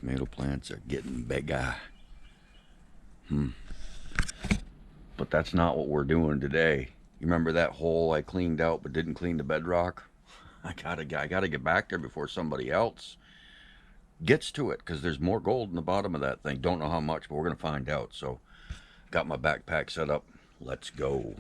Tomato plants are getting bigger. But that's not what we're doing today. You remember that hole I cleaned out but didn't clean the bedrock? I gotta get back there before somebody else gets to it, because there's more gold in the bottom of that thing. Don't know how much, but we're gonna find out. So got my backpack set up. Let's go.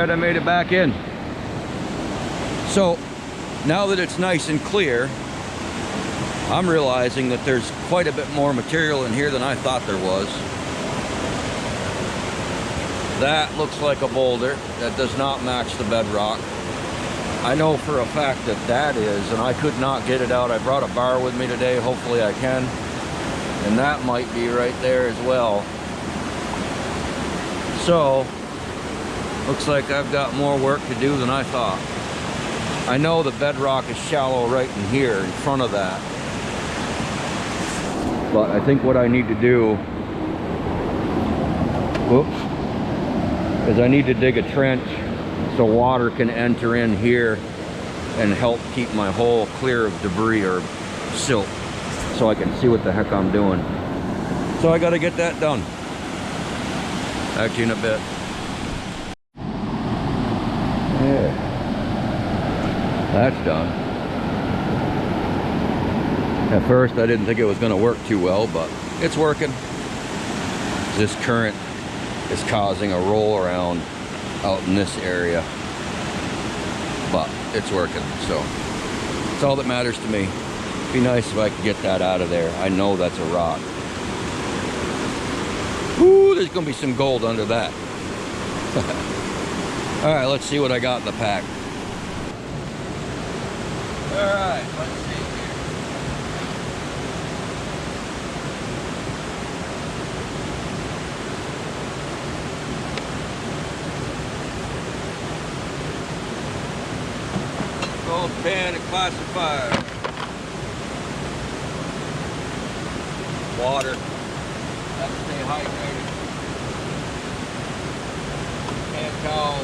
I made it back in. So now that it's nice and clear, I'm realizing that there's quite a bit more material in here than I thought there was. That looks like a boulder that does not match the bedrock. I know for a fact that that is, and I could not get it out. I brought a bar with me today. Hopefully I can. And that might be right there as well. So looks like I've got more work to do than I thought. I know the bedrock is shallow right in here, in front of that. But I think what I need to do, is I need to dig a trench so water can enter in here and help keep my hole clear of debris or silt, so I can see what the heck I'm doing. So I gotta get that done. Back to you in a bit. Yeah, that's done. At first I didn't think it was going to work too well, but it's working. This current is causing a roll around out in this area, but it's working, so it's all that matters to me. It'd be nice if I could get that out of there. I know that's a rock. Ooh, there's going to be some gold under that. All right, let's see what I got in the pack. All right, let's see here. Gold pan and classifier. Water. Have to stay hydrated. Hand towel.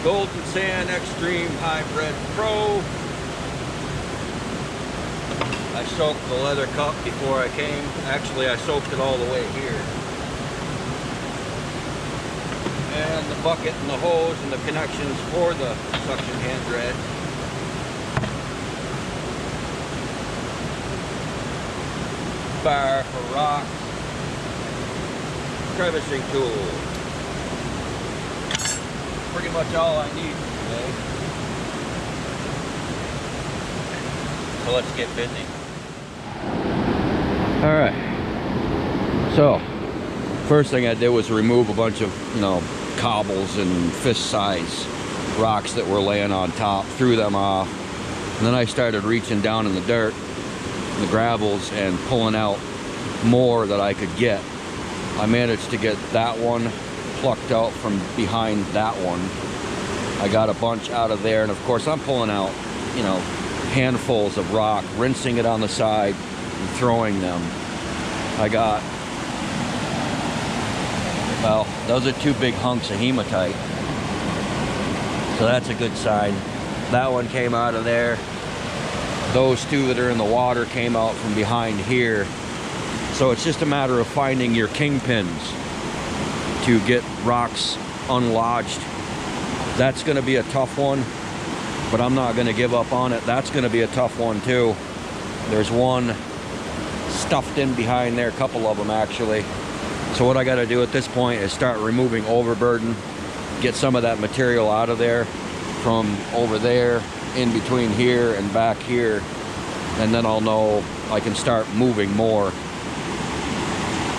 Golden Sand Extreme Hybrid Pro. I soaked the leather cup before I came. Actually, I soaked it all the way here. And the bucket and the hose and the connections for the suction hand thread. Bar for rocks. Crevicing tool. Pretty much all I need today. So let's get busy. All right. So first thing I did was remove a bunch of, cobbles and fist size rocks that were laying on top, threw them off, and then I started reaching down in the dirt, the gravels, and pulling out more that I could get. I managed to get that one plucked out from behind that one. I got a bunch out of there, and of course I'm pulling out, handfuls of rock, rinsing it on the side and throwing them. I got, well, those are two big hunks of hematite, so that's a good sign. That one came out of there. Those two that are in the water came out from behind here. So it's just a matter of finding your kingpins to get rocks unlodged. That's going to be a tough one, but I'm not going to give up on it. That's going to be a tough one too. There's one stuffed in behind there, a couple of them actually. So what I got to do at this point is start removing overburden, get some of that material out of there from over there, in between here and back here, and then I'll know I can start moving more.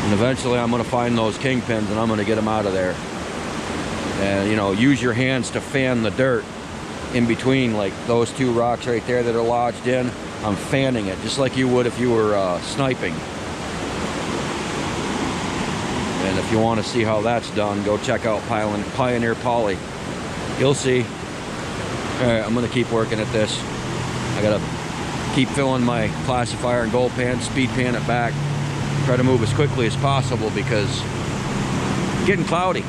And eventually I'm going to find those kingpins and I'm going to get them out of there. And you know, use your hands to fan the dirt in between, like those two rocks right there that are lodged in. I'm fanning it just like you would if you were sniping. And if you want to see how that's done, go check out Pioneer Poly. You'll see. Alright, I'm going to keep working at this. I got to keep filling my classifier and gold pan, speed pan it back. Try to move as quickly as possible because it's getting cloudy.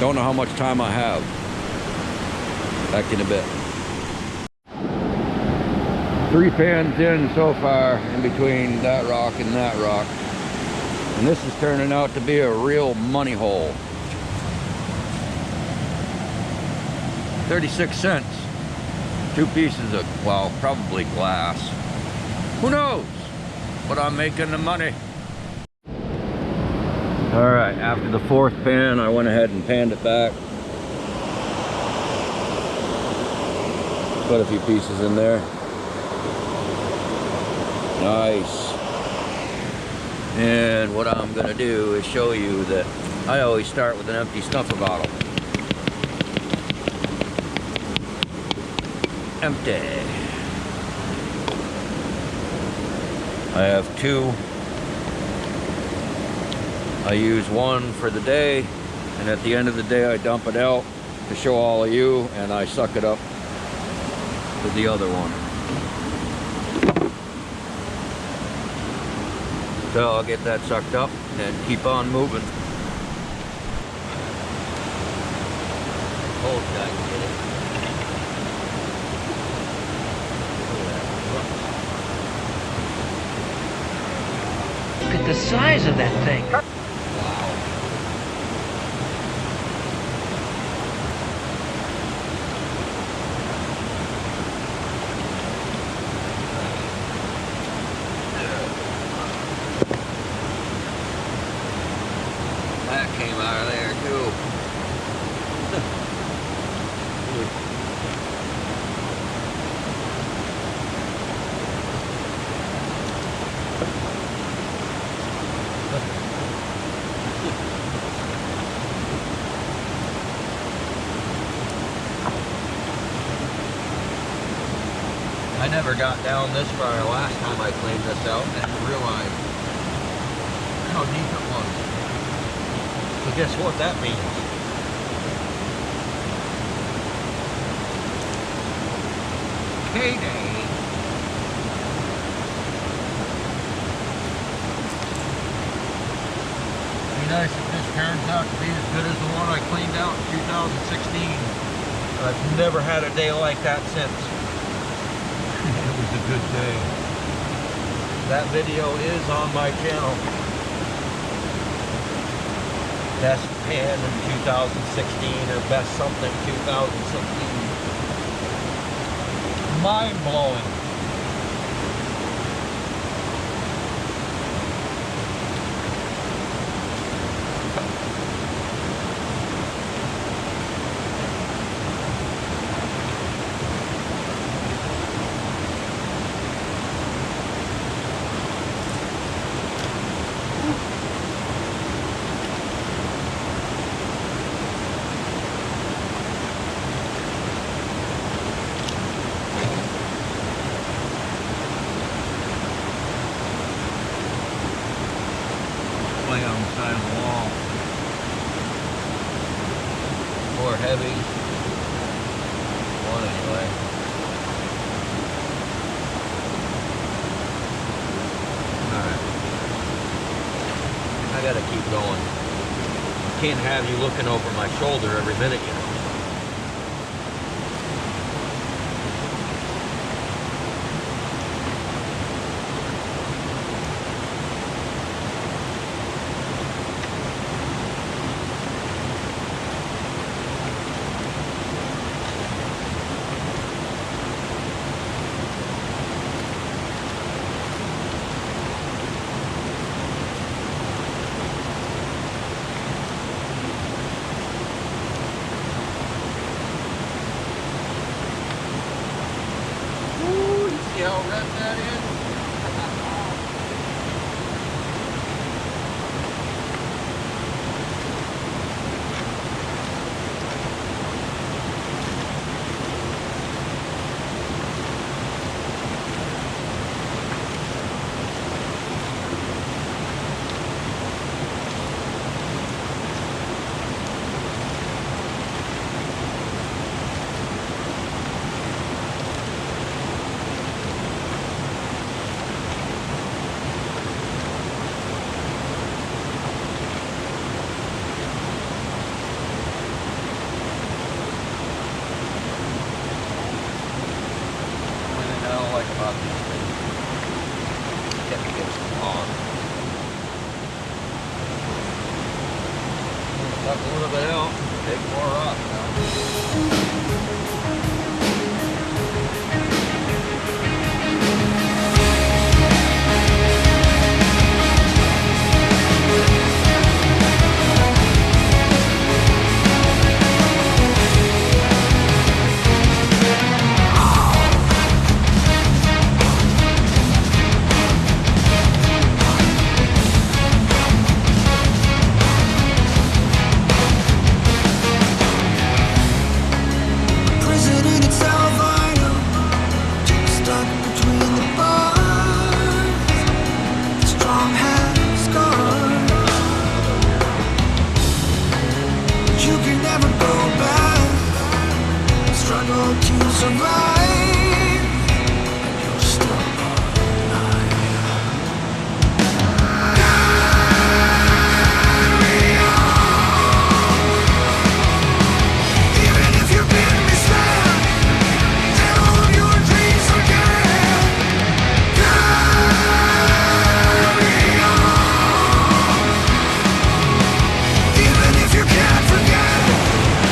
Don't know how much time I have. Back in a bit. 3 pans in so far in between that rock and that rock. And this is turning out to be a real money hole. 36 cents. 2 pieces of, well, probably glass. Who knows? But I'm making the money. Alright, after the 4th pan, I went ahead and panned it back. Put a few pieces in there. Nice. And what I'm going to do is show you that I always start with an empty snuffer bottle. Empty. I have 2. I use 1 for the day, and at the end of the day I dump it out to show all of you, and I suck it up with the other one. So I'll get that sucked up and keep on moving. Hold that, get it. Look at the size of that thing. That came out of there too. I never got down this far last time I cleaned this out and didn't realize how deep it was. So guess what that means? Payday! Be nice if this turns out to be as good as the one I cleaned out in 2016. I've never had a day like that since. It was a good day. That video is on my channel. Best pan in 2016 or best something 2016. Mind blowing. Lay on the side of the wall. More heavy. One anyway. Alright. I gotta keep going. Can't have you looking over my shoulder every minute, you know. how red that is? About these things. Kept against the pond. Suck a little bit out, take more rock now.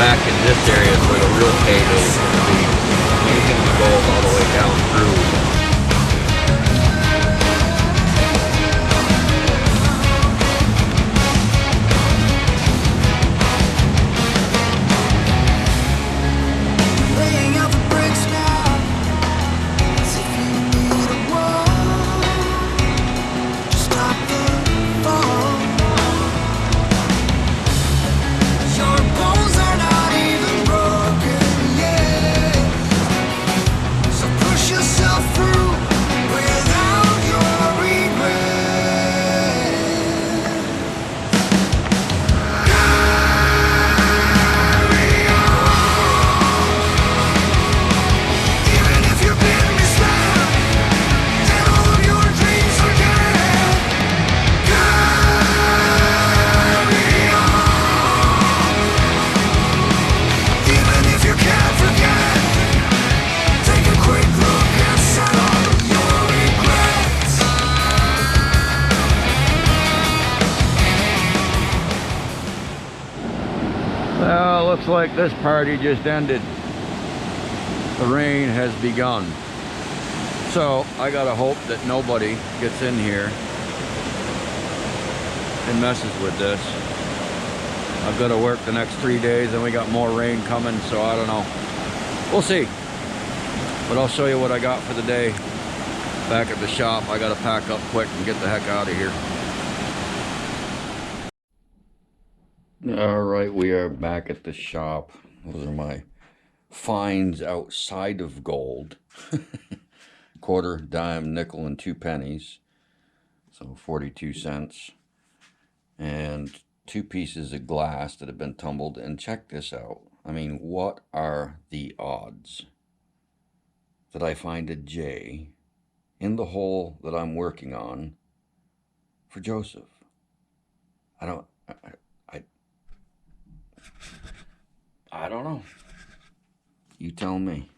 Back in this area is where the real payday is going to be. Making the gold all the way down through. Well, looks like this party just ended. The rain has begun. So I gotta hope that nobody gets in here and messes with this. I've got to work the next 3 days and we got more rain coming, so I don't know. We'll see. But I'll show you what I got for the day. Back at the shop, I gotta pack up quick and get the heck out of here. All right, we are back at the shop. Those are my finds outside of gold. Quarter, dime, nickel, and 2 pennies. So 42 cents. And 2 pieces of glass that have been tumbled. And check this out. I mean, what are the odds that I find a J in the hole that I'm working on for Joseph? I don't know. You tell me.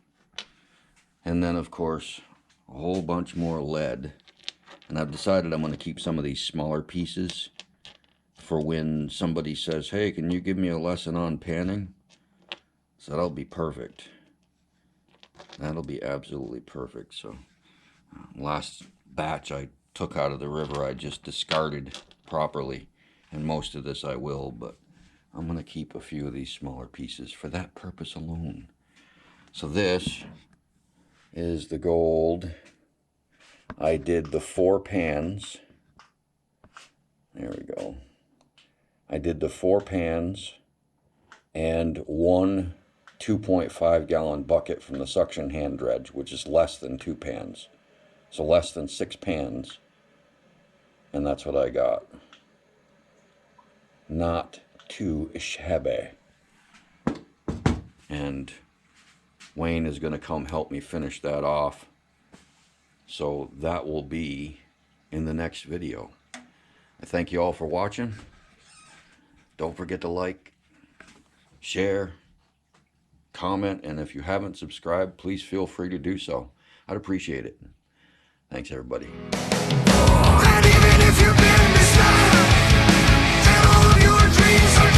And then, of course, a whole bunch more lead. And I've decided I'm going to keep some of these smaller pieces for when somebody says, hey, can you give me a lesson on panning? So that'll be perfect. That'll be absolutely perfect. So last batch I took out of the river, I just discarded properly. And most of this I will, but I'm going to keep a few of these smaller pieces for that purpose alone. So this is the gold I did the 4 pans. There we go. I did the 4 pans and one 2.5 gallon bucket from the suction hand dredge, which is less than 2 pans. So less than 6 pans. And that's what I got. Not too shabby. And Wayne is going to come help me finish that off. So that will be in the next video. I thank you all for watching. Don't forget to like, share, comment, and if you haven't subscribed, please feel free to do so. I'd appreciate it. Thanks, everybody. And even if you've been misled, and all of your dreams are